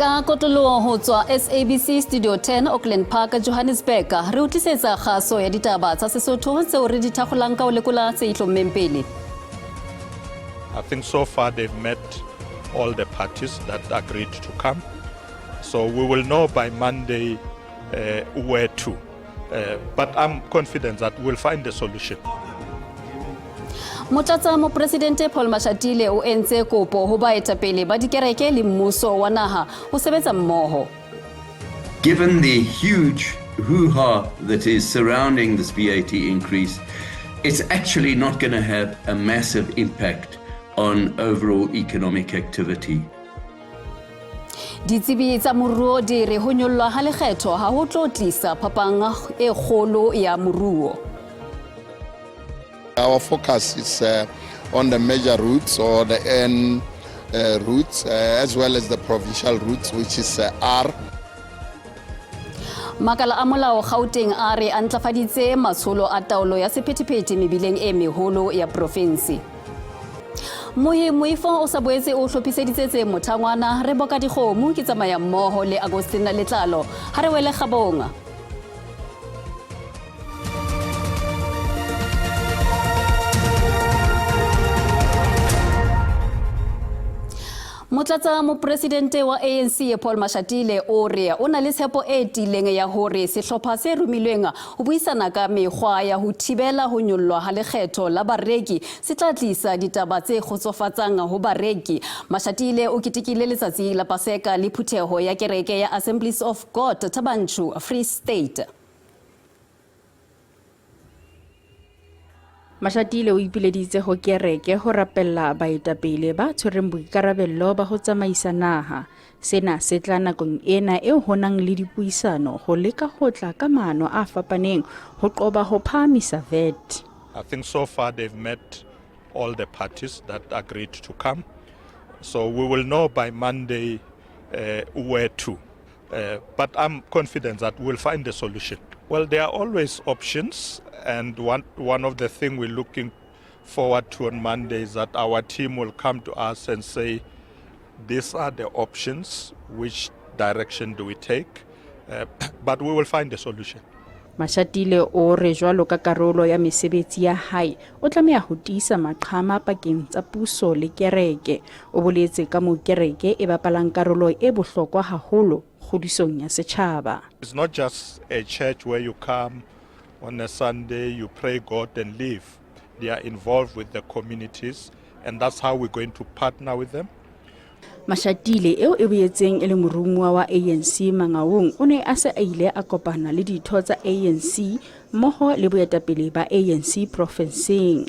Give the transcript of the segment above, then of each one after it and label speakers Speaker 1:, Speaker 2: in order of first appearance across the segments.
Speaker 1: Ka kotolo ho tswa SABC Studio 10 Auckland Park Johannesburg re utlisetsa kgaso ya ditaba tsa Sesotho tseo re di thagolang ka o lekola tse itlhommeng pele.
Speaker 2: I think so far they've met all the parties that agreed to come. So we will know by Monday where to. But I'm confident that we'll find a solution.
Speaker 1: Motlatsa Mopresidente Paul Mashatile o entse kopo ho baetapele ba dikereke le mmuso wa naha ho sebetsa mmoho.
Speaker 3: Given the huge hoo-ha that is surrounding this VAT increase, it's actually not going to have a massive impact on overall economic activity.
Speaker 1: Ditsebi tsa moruo di re ho nyollwa ha lekgetho ha ho tlo tlisa phapang e kgolo ya moruo.
Speaker 4: Our focus is on the major routes or the N routes as well as the provincial routes, which is R.
Speaker 1: Makala a molao Gauteng a re a ntlafaditse matsholo a taolo ya sephethephethe mebileng e meholo ya province. Moifo o sa boetse o hlophiseditse tse mothangwana re boka dikgomo ke tsamaya mmoho le Agostina Letlalo ha re wele gabonga. Motlatsa Mopresidente wa ANC Paul Mashatile o re o na le tshepo e tileng ya hore sehlopha se rumilweng ho buisana ka mekgwa ya ho thibela ho nyollwa ha lekgetho la bareki se tla tlisa ditaba tse khotsofatsang ho bareki. Mashatile o kitikile letsatsi la Paseka le phutheho ya kereke ya Assemblies of God Tabanchu Free State.
Speaker 5: Mashatile o ipileditse ho kereke ho rapella baetapele ba tshwereng boikarabello ba ho tsamaisa naha. Sena se tla nakong ena eo honang le dipuisano ho leka ho tla ka maano a fapaneng ho qoba ho phamisa VAT.
Speaker 2: I think so far they've met all the parties that agreed to come. So we will know by Monday where to. But I'm confident that we'll find a solution. Well, there are always options, and one of the things we're looking forward to on Monday is that our team will come to us and say, these are the options, which direction do we take? But we will find a solution.
Speaker 5: Mashatile o re jwalo ka karolo ya mesebetsi ya hae o tlameha ho tiisa maqhama pakeng tsa puso le kereke. O boletse ka mo kereke e bapalang karolo e bohlokwa haholo kgodisong ya setjhaba.
Speaker 2: It's not just a church where you come on a Sunday, you pray God and leave. They are involved with the communities, and that's how we're going to partner with them.
Speaker 5: Mashatile eo e boetseng e le morumuwa wa ANC Mangaung o ne a se a ile a kopana le ditho tsa ANC mmoho le boetapele ba ANC provinceng.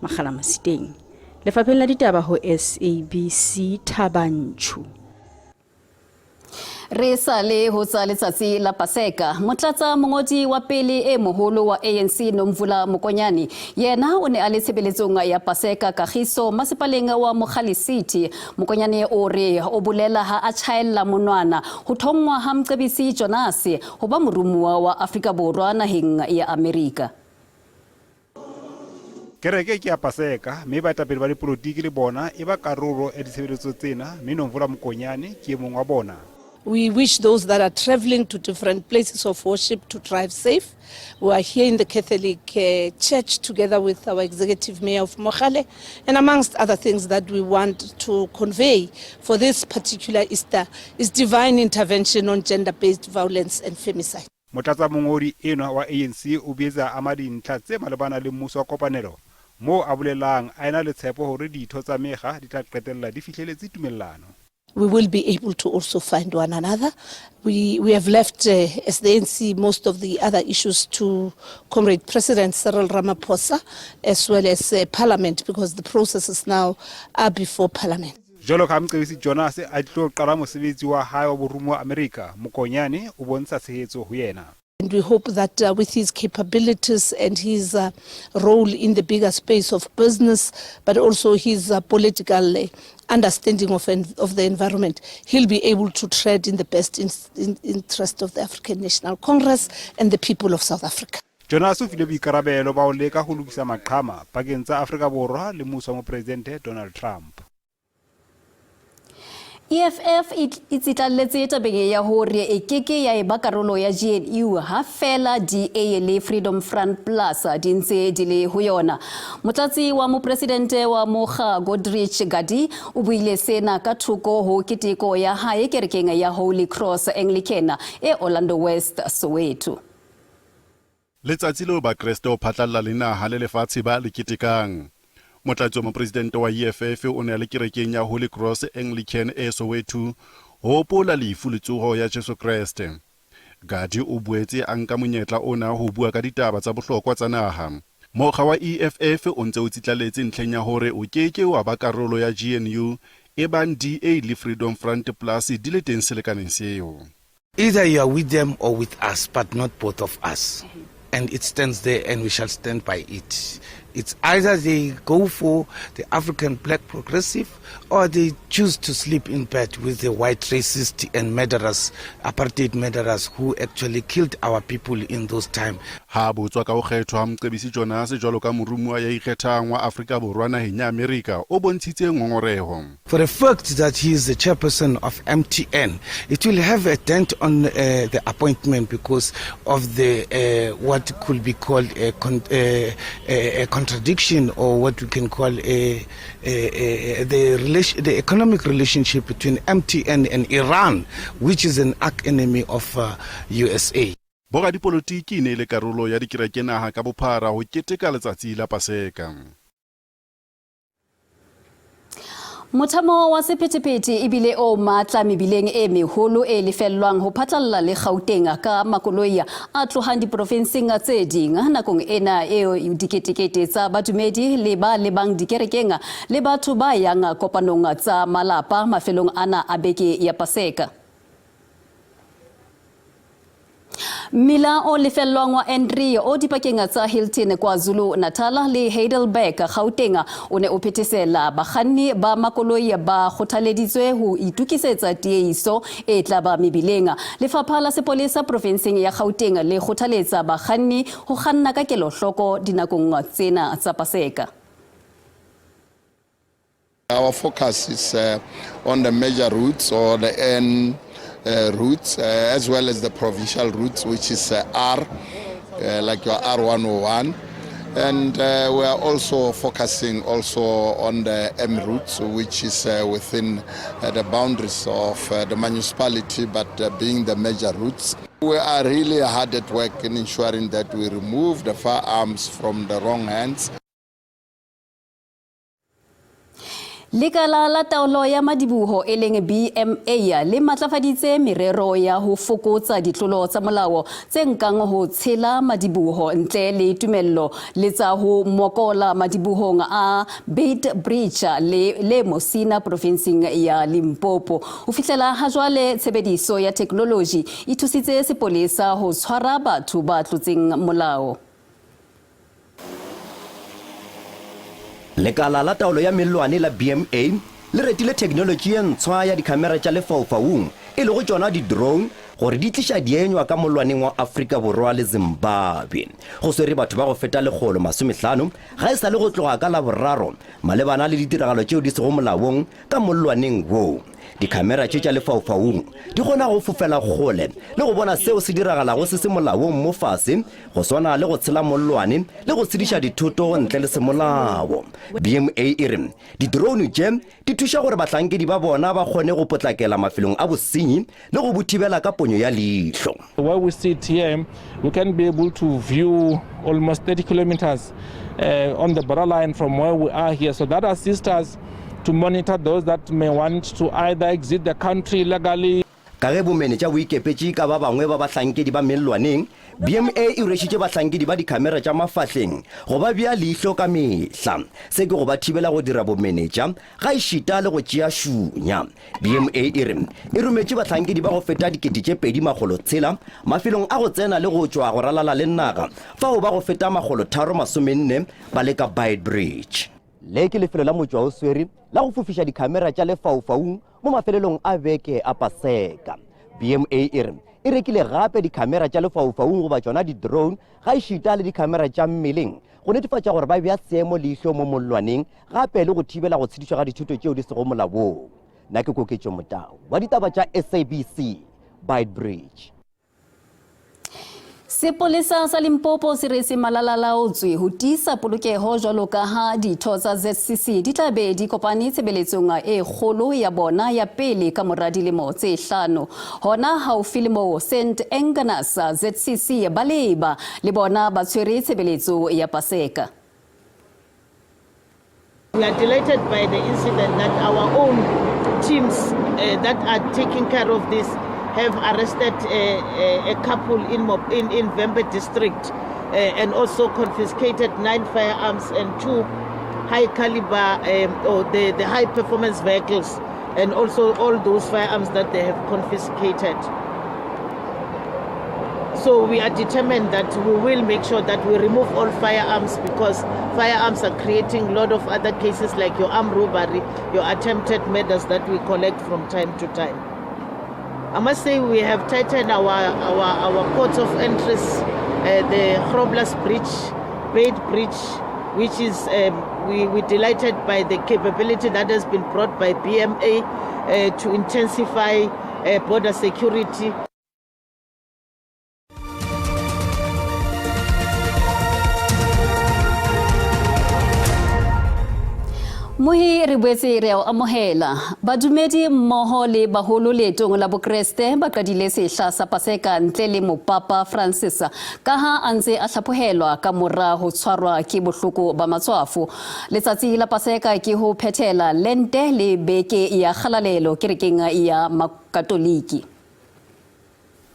Speaker 5: Makgala Masiteng, Lefapheng la ditaba ho SABC Tabanchu.
Speaker 1: Re sale ho tsa letsatsi la Paseka, motlatsa mongodi wa pele e moholo wa ANC Nomvula Mokonyane yena o ne a le tshebeletsong ya Paseka Kagiso masepaleng wa Mogale City. Mokonyane o re o bolela ha a tjhaella monwana ho thongwa ha Mcebisi Jonas ho ba morumuwa wa Afrika Borwa naheng ya Amerika.
Speaker 6: Kereke ke ya Paseka mme baetapele ba dipolotiki le bona e ba karolo e ditshebeletso tsena mme Nomvula Mokonyane ke mong wa bona.
Speaker 7: We wish those that are traveling to different places of worship to drive safe. We are here in the Catholic Church together with our Executive Mayor of Mogale, and amongst other things that we want to convey for this particular Easter is divine intervention on gender-based violence and femicide.
Speaker 6: Motlatsa mongodi eno wa ANC o bietsa amadintlha tse malebana le mmuso wa kopanelo mo a bolelang a ena le tshepo hore ditho tsa mega di tla qetella di fihleletse tumellano.
Speaker 7: We will be able to also find one another. We have left as the ANC most of the other issues to Comrade President Cyril Ramaphosa as well as Parliament, because the processes now are before Parliament.
Speaker 6: Jolo ka Mcebisi Jonas a tlo qala mosebetsi wa hae wa borumo wa America, Mokonyane o bontsha tshehetso ho yena.
Speaker 7: And we hope that with his capabilities and his role in the bigger space of business, but also his political understanding of the environment, he'll be able to tread in the best interest of the African National Congress and the people of South Africa.
Speaker 6: Jonas o file boikarabelo ba ho leka ho lokisa maqhama pakeng tsa Afrika Borwa le mmuso wa Mopresidente Donald Trump.
Speaker 1: EFF itsitlaletse tabeng ya hore e keke ya eba karolo ya GNU ha fela DA le Freedom Front Plus di ntse di le ho yona. Motlatsi wa mopresidente wa Mokga Godrich Gadi o buile sena ka thoko ho keteko ya hae kerekeng ya Holy Cross Anglican e Orlando West Soweto.
Speaker 8: Letsatsi leo ba Kreste o phatlalla le naha le lefatshe ba le ketekang. Motlatsi wa mopresidente wa EFF o ne a le kerekeng ya Holy Cross Anglican e Soweto ho pola lefu letsoho ya Jesu Kreste. Gadi o boetse a nka monyetla ona ho bua ka ditaba tsa bohlokwa tsa naha. Mokga wa EFF o ntse o tsitlaletse ntlheng ya hore o keke wa ba karolo ya GNU e bang DA le Freedom Front Plus di le teng selekaneng seo.
Speaker 9: Either you are with them or with us, but not both of us. And it stands there and we shall stand by it. It's either they go for the African black progressive or they choose to sleep in bed with the white racist and murderers, apartheid murderers who actually killed our people in those times.
Speaker 8: Ha botswa ka ho kgethwa Mcebisi Jonas jwalo ka morumuwa ya ikgethang wa Afrika Borwa naheng ya America o bontshitse ngongoreho.
Speaker 9: For the fact that he is the chairperson of MTN, it will have a dent on the appointment because of the what could be called a contradiction, or what we can call the economic relationship between MTN and Iran, which is an arch enemy of USA.
Speaker 8: Boga dipolitiki ne le karolo ya dikereke naha ka bophara ho keteka letsatsi la Paseka.
Speaker 1: Mothamo wa sephethephethe ebile o matla mebileng e meholo e lefellwang ho phatlalla le Gauteng ka makoloi a tlohang diprofenseng tse ding nakong ena eo diketekete tsa badumedi le ba lebang dikerekeng le batho ba yang kopanong tsa malapa mafelong ana a beke ya Paseka. Mila o lefellwang wa Henry o dipakeng tsa Hilton KwaZulu Natal le Heidelberg Gauteng o ne o phethesela bakganni ba makoloi ba kgothaleditswe ho itukisetsa tiehiso e tla ba mebileng. Lefapha la sepolesa profenseng ya Gauteng le kgothaletsa bakganni ho kganna ka kelohloko dinakong tsena tsa Paseka.
Speaker 4: Our focus is on the major routes or the N routes as well as the provincial routes, which is R, like your R101, and we are also focusing on the M routes, which is within the boundaries of the municipality, but being the major routes. We are really hard at work in ensuring that we remove the firearms from the wrong hands.
Speaker 1: Lekala la taolo ya madibuho e leng BMA le matlafaditse merero ya ho fokotsa ditlolo tsa molao tse nkang ho tshela madibuho ntle le tumello le tsa ho mokola madibuhong a Beitbridge le Mosina provinceng ya Limpopo. Ho fihlela ha jwale tshebediso ya technology e thusitse sepolesa ho tshwara batho ba tlotseng molao.
Speaker 10: Lekala la taolo ya melwane la BMA le retile technology e ntshwa ya dikamera tša lefaufaung e le go tšona di-drone gore di tliša dienywa ka molwaneng wa Afrika Borwa le Zimbabwe. Go swere batho ba go feta 150 ga e sa le go tloga ka la boraro malebana le ditiragalo tšeo di sego molaong ka molwaneng woo. Dikamera tša lefaufaung di gona go fofela kgole le go bona seo se diragalago se se molaong mo fase go swana le go tshela molwane le go tshediša dithoto ntle le semolao. BMA e re di-drone tše di thuša gore bahlankedi ba bona ba kgone go potlakela mafelong a bosenyi le go bothibela ka ponyo ya leihlo.
Speaker 11: Where we sit here, we can be able to view almost 30 kilometers on the borderline from where we are here, so that assists us to monitor those that may want to either exit the country legally.
Speaker 10: Ka ge bomenetša bo ikepetše ka ba bangwe ba bahlankedi ba melwaneng, BMA e rešitše bahlankedi ba dikamera tša mafahleng go ba bea leihlo ka mehla se ke go ba thibela go dira bomenetša ga e šita le go tšea šunya. BMA e re e rometše bahlankedi ba go feta 2,600 mafelong a go tsena le go tšwa go ralala le naga fao ba go feta 340 ba le ka Beitbridge. Le ke lefelo la motšwa o swere la go fofiša dikamera tša lefaufaung mo mafelelong a beke a Paseka. BMA e re e rekile gape dikamera tša lefaufaung go ba tšona di-drone ga e šita le dikamera tša mmeleng go netefatša gore ba bea seemo leihlo mo molwaneng gape le go thibela go tshedišwa ga dithuto tšeo di sego molaong. nna ke Koketso Motau wa ditaba tša SABC Beitbridge.
Speaker 1: Sepolesa sa Limpopo se re se malalalaotswe ho tiisa polokeho jwalo ka ha ditho tsa ZCC di tla be di kopane tshebeletsong e kgolo ya bona ya pele ka mora dilemo tse 5. Hona haufi le moo St Agnes ZCC ba leba le bona ba tshwere tshebeletso ya Paseka.
Speaker 12: We are delighted by the incident that our own teams that are taking care of this have arrested a couple in Vembe district and also confiscated 9 firearms and 2 high caliber or the high performance vehicles, and also all those firearms that they have confiscated. So we are determined that we will make sure that we remove all firearms, because firearms are creating a lot of other cases like your armed robbery, your attempted murders that we collect from time to time. I must say we have tightened our ports of entries, the Groblersdal Bridge, Beit Bridge, which is we're delighted by the capability that has been brought by BMA to intensify border security.
Speaker 1: Mohi re boetse re o amohela badumedi mmoho le baholo letong la Bokreste ba qadile sehla sa Paseka ntle le Mopapa Francis ka ha a ntse a hlaphohelwa ka mora ho tshwarwa ke bohloko ba matshwafo. Letsatsi la Paseka ke ho phethela lente le beke ya kgalalelo kerekeng ya Makatoliki.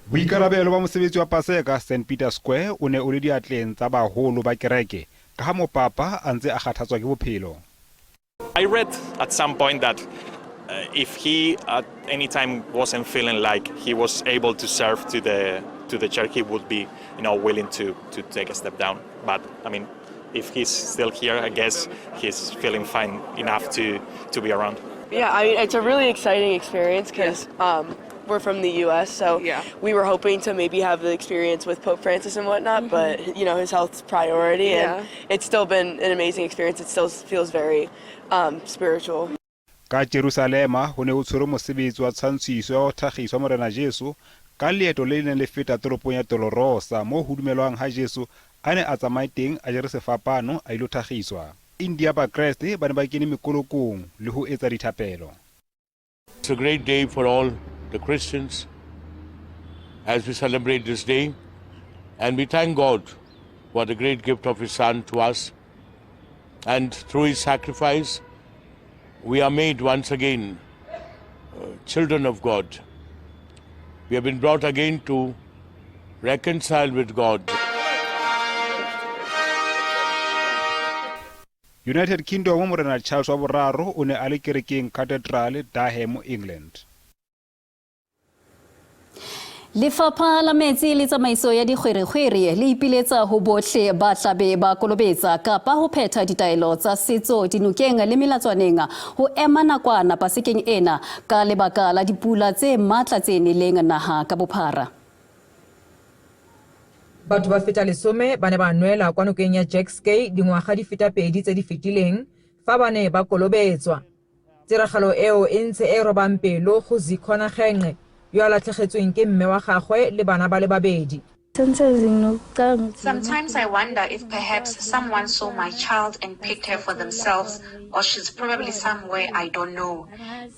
Speaker 6: Boikarabelo ba mosebetsi wa Paseka St Peter Square o ne o le diatleng tsa baholo ba kereke ka ha Mopapa a ntse a kgathatswa ke bophelo.
Speaker 13: I read at some point that if he at any time wasn't feeling like he was able to serve to the church, he would be, willing to take a step down. But I mean, if he's still here, I guess he's feeling fine enough to be around.
Speaker 14: Yeah, I mean, it's a really exciting experience because we're from the U.S., so we were hoping to maybe have the experience with Pope Francis and whatnot, but his health's priority, and it's still been an amazing experience. It still feels very spiritual.
Speaker 6: Ka Jerusalema ho ne ho tshwere mosebetsi wa tshwantshiso ya ho tlhagiswa morena Jesu ka leeto le neng le feta toropong ya Dolorosa mo ho dumelwang ha Jesu a ne a tsamaye teng a jere sefapano a ilo tlhagiswa. India ba Kreste ba ne ba kene mekolokong le ho etsa dithapelo.
Speaker 15: It's a great day for all the Christians as we celebrate this day, and we thank God for the great gift of His Son to us, and through His sacrifice we are made once again children of God. We have been brought again to reconcile with God.
Speaker 6: United Kingdom morena Charles wa boraro o ne a le kerekeng Cathedral Durham, England.
Speaker 1: Lefapha la metsi le tsamaiso ya dikgwerekgwere le ipiletsa ho bohle ba tlabe ba kolobetsa kapa ho phetha ditaelo tsa setso dinokeng le melatswaneng ho ema nakwana Pasekeng ena ka lebaka la dipula tse matla tse neleng naha ka bophara.
Speaker 16: Batho ba feta lesome ba ne ba nwela kwa nokeng ya Jackskey dingwaga di feta 2 tse di fetileng fa ba ne ba kolobetswa. Tiragalo eo e ntse e robang pelo go Zikhona Kgenge yo a latlhegetsweng ke mme wa gagwe le bana ba le babedi.
Speaker 17: Sometimes I wonder if perhaps someone saw my child and picked her for themselves, or she's probably somewhere I don't know.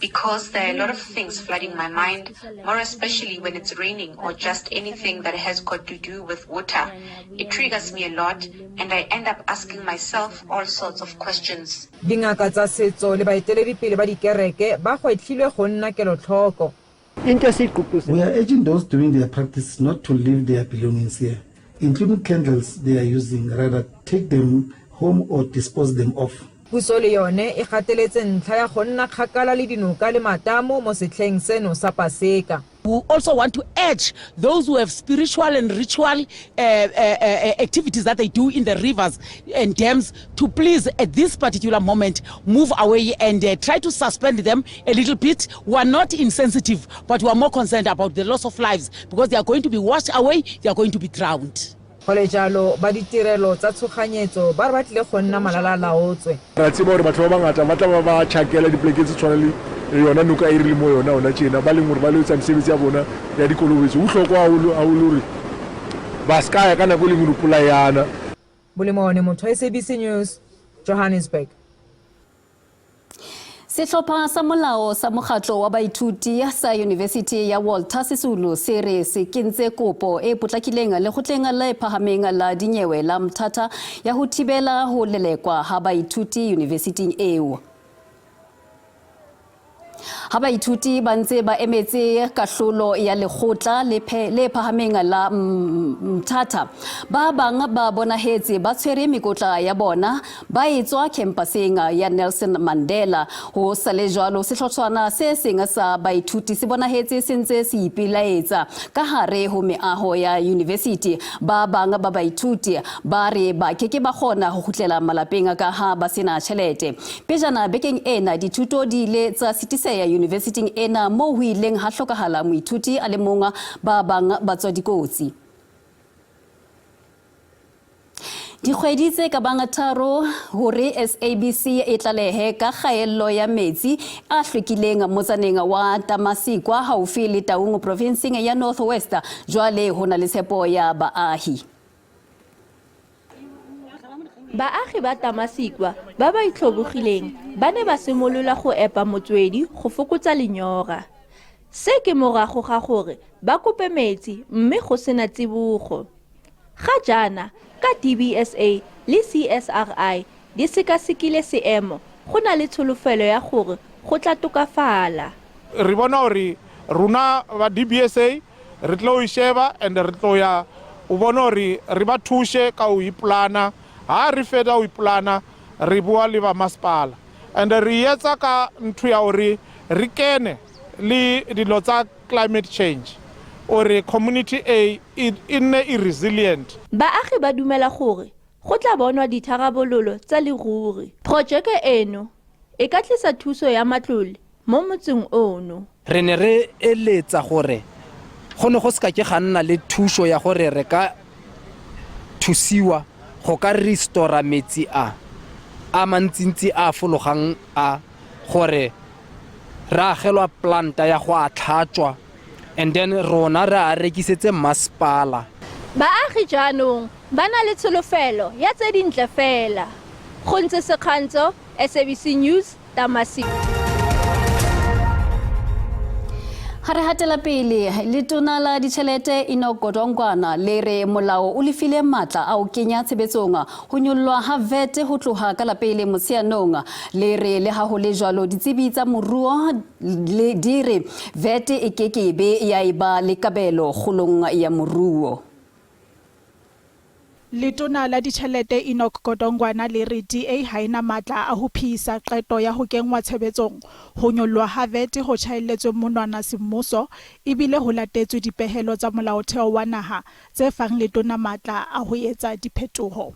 Speaker 17: Because there are a lot of things flooding my mind, more especially when it's raining or just anything that has got to do with water. It triggers me a lot and I end up asking myself all sorts of questions.
Speaker 16: Dingaka tsa setso le baeteledipele ba dikereke ba gwetlhilwe go nna kelotlhoko.
Speaker 18: We are urging those doing their practice not to leave their belongings here, including candles they are using, rather take them home or dispose them off.
Speaker 16: Puso le yone e gateletse ntlha ya go nna kgakala le dinoka le matamo mo setlheng seno sa Paseka.
Speaker 19: We also want to urge those who have spiritual and ritual activities that they do in the rivers and dams to please at this particular moment move away and try to suspend them a little bit. We are not insensitive, but we are more concerned about the loss of lives because they are going to be washed away, they are going to be drowned.
Speaker 16: Gole jalo ba ditirelo tsa tshoganyetso ba batlile go nna malala laotswe.
Speaker 20: Ra tseba hore batho ba bangata ba tla ba tshakela diplekeng tse tshwana le yona noka e rile mo yona ona tjena ba leng hore ba le etsa mesebetsi ya bona ya dikolobetso o hlokwa haholo hore ba ska ya ka nako e leng hore pula yana.
Speaker 16: Bulemone motho wa SABC News, Johannesburg.
Speaker 1: Sehlopha sa molao sa mokgatlo wa baithuti sa University ya Walter Sisulu se re se kentse kopo e potlakileng le kgotleng la phahameng la dinyewe la mthata ya ho thibela ho lelekwa ha baithuti university eo. Ha baithuti ba ntse ba emetse kahlolo ya lekgotla le phahameng la mthata, ba bang ba bonahetse ba tshwere mekotla ya bona ba etswa campuseng ya Nelson Mandela. Ho sale jwalo sehlotshwana se seng sa baithuti se bonahetse se ntse se ipilaetsa ka hare ho meaho ya university. Ba bang ba baithuti ba re ba keke ba kgona ho kgutlela malapeng ka ha ba sena tjhelete. Pejana bekeng ena dithuto di ile tsa sitisa ya university ena mo ho ileng ha hlokahala moithuti a le monga ba bang ba tswa dikotsi. Dikgwedi tse ka bang 3 hore SABC e tlalehe ka kgaello ya metsi a hlwekileng motsaneng wa Tamasikwa haufi le Taung provinceng ya North West, jwale hona le tshepo ya baahi.
Speaker 21: Baagi ba Tamasikwa ba ba itlhobogileng ba ne ba simolola go epa motswedi go fokotsa lenyora. Se ke morago ga gore ba kope metsi mme go sena tsibogo. Ga jana ka DBSA le CSRI di sekasekile seemo go na le tsholofelo ya gore go tla tokafala.
Speaker 11: Re bona hore runa ba DBSA re tlo isheba and re tlo ya o bona hore re ba thushe ka o iplana. Ha re feda o iplana re bua le ba masepala and re etsa ka ntho ya hore re kene le dilo tsa climate change ore community A e resilient.
Speaker 21: Baagi ba dumela gore go tla bonwa ditharabololo tsa leruri. Projeke eno e ka tlisa thuso ya matlole mo motseng ono.
Speaker 22: Re ne re eletsa gore go ne go ska ke ga nna le thuso ya gore re ka thusiwa go ka restore metsi a mantsintsi a fologang a gore ra agelwa planta ya go a tlhatswa and then rona re a rekisetse masepala.
Speaker 21: Baagi jaanong ba na le tsholofelo ya tse dintle fela. Go ntse sekgantso SABC News Tamasikwa.
Speaker 1: Hare hatela pele letona la ditjhelete Godongwana le re molao o lefile matla a o kenya tshebetsong ho nyollwa ha VAT ho tloha ka la pele Motsheanong. Le re le ha ho le jwalo ditsebi tsa moruo le dire VAT e kekebe ya iba le kabelo kgolong ya moruo.
Speaker 23: Letona la ditjhelete Godongwana le re DA ha ena matla a ho phisa qeto ya ho kenngwa tshebetsong ho nyollwa ha VAT ho tjhaelletswe monwana semmuso ebile ho latetswe dipehelo tsa molaotheo wa naha tse fang letona matla a ho etsa diphetoho.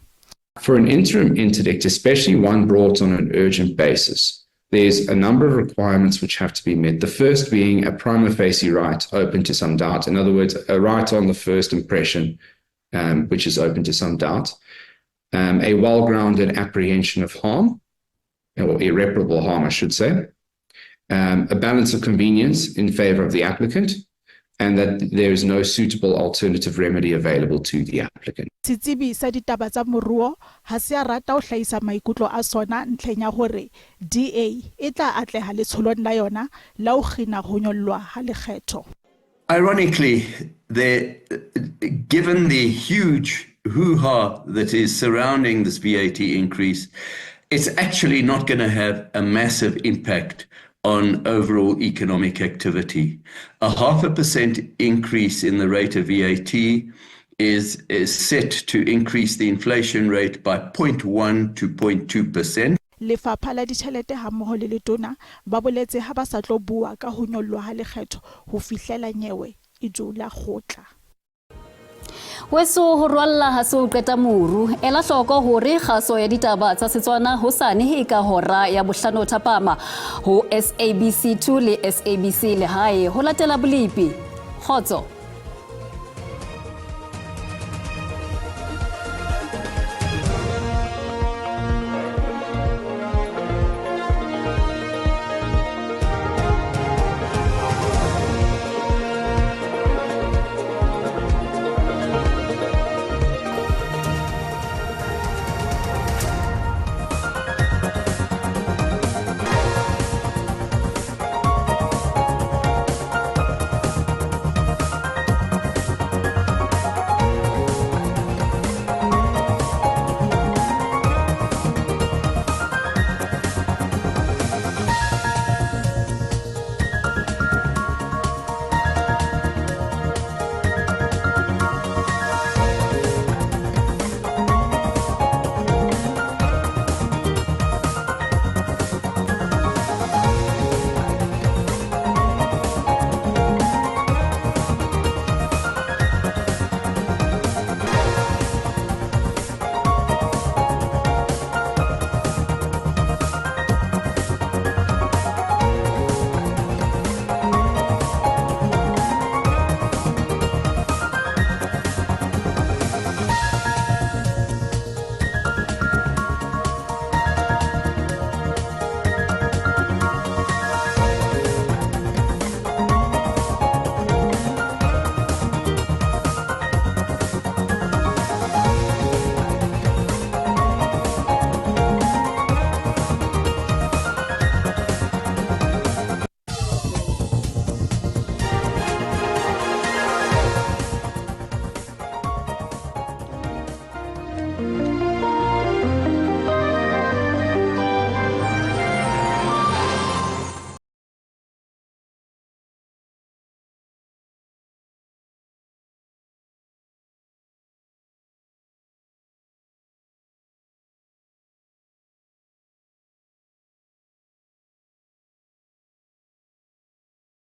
Speaker 24: For an interim interdict, especially one brought on an urgent basis, there's a number of requirements which have to be met. The first being a prima facie right open to some doubt. In other words, a right on the first impression, which is open to some doubt, a well-grounded apprehension of harm, or irreparable harm, I should say, a balance of convenience in favor of the applicant, and that there is no suitable alternative remedy available to the applicant.
Speaker 23: Setsebi sa ditaba tsa moruo ha se a rata ho hlahisa maikutlo a sona ntlheng ya hore DA e tla atleha letsholong la yona la ho kgina ho nyollwa ha lekgetho.
Speaker 3: Ironically, given the huge hoo-ha that is surrounding this VAT increase, it's actually not going to have a massive impact on overall economic activity. A 0.5% increase in the rate of VAT is set to increase the inflation rate by 0.1 to 0.2%.
Speaker 23: Lefapha la ditjhelete ha mmoho le letona ba boletse ha ba sa tlo bua ka ho nyollwa ha lekgetho ho fihlela nyewe e dula khotla.
Speaker 1: Weso ho rwalla ha se o qeta moru ela hloko hore kgaso ya ditaba tsa Setswana hosane e ka hora ya bohlano thapama ho SABC2 le SABC le hae ho latela Bolipi Khotso.